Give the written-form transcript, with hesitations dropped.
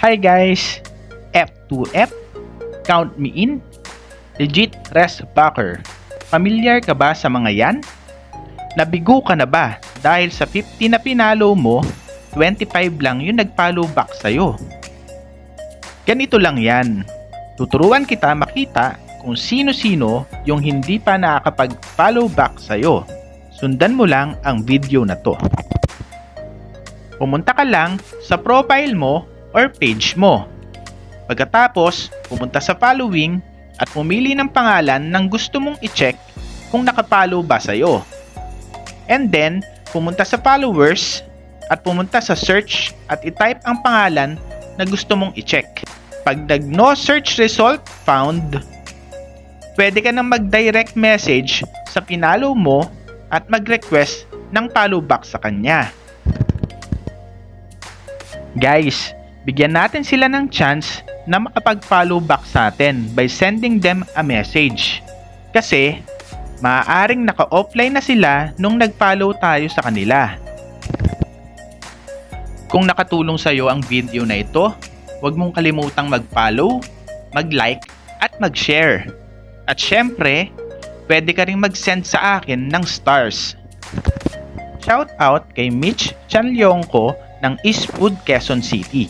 Hi guys! F2F, count me in, legit Res Backer. Familiar ka ba sa mga yan? Nabigo ka na ba dahil sa 50 na pinalo mo, 25 lang yung nag-follow back sa'yo? Ganito lang yan. Tuturuan kita makita kung sino-sino yung hindi pa nakakapag-follow back sa'yo. Sundan mo lang ang video na to. Pumunta ka lang sa profile mo or page mo. Pagkatapos, pumunta sa following at pumili ng pangalan ng gusto mong i-check kung nakapollow ba sa'yo. And then, pumunta sa followers at pumunta sa search at i-type ang pangalan na gusto mong i-check. Pag nag-no search result found, pwede ka nang mag-direct message sa pinalo mo at mag-request ng follow back sa kanya. Guys, bigyan natin sila ng chance na makapag-follow back sa atin by sending them a message. Kasi, maaaring naka-offline na sila nung nag-follow tayo sa kanila. Kung nakatulong sa'yo ang video na ito, huwag mong kalimutang mag-follow, mag-like, at mag-share. At syempre, pwede ka ring mag-send sa akin ng stars. Shout out kay Mitch Chanlyongko ng Eastwood, Quezon City.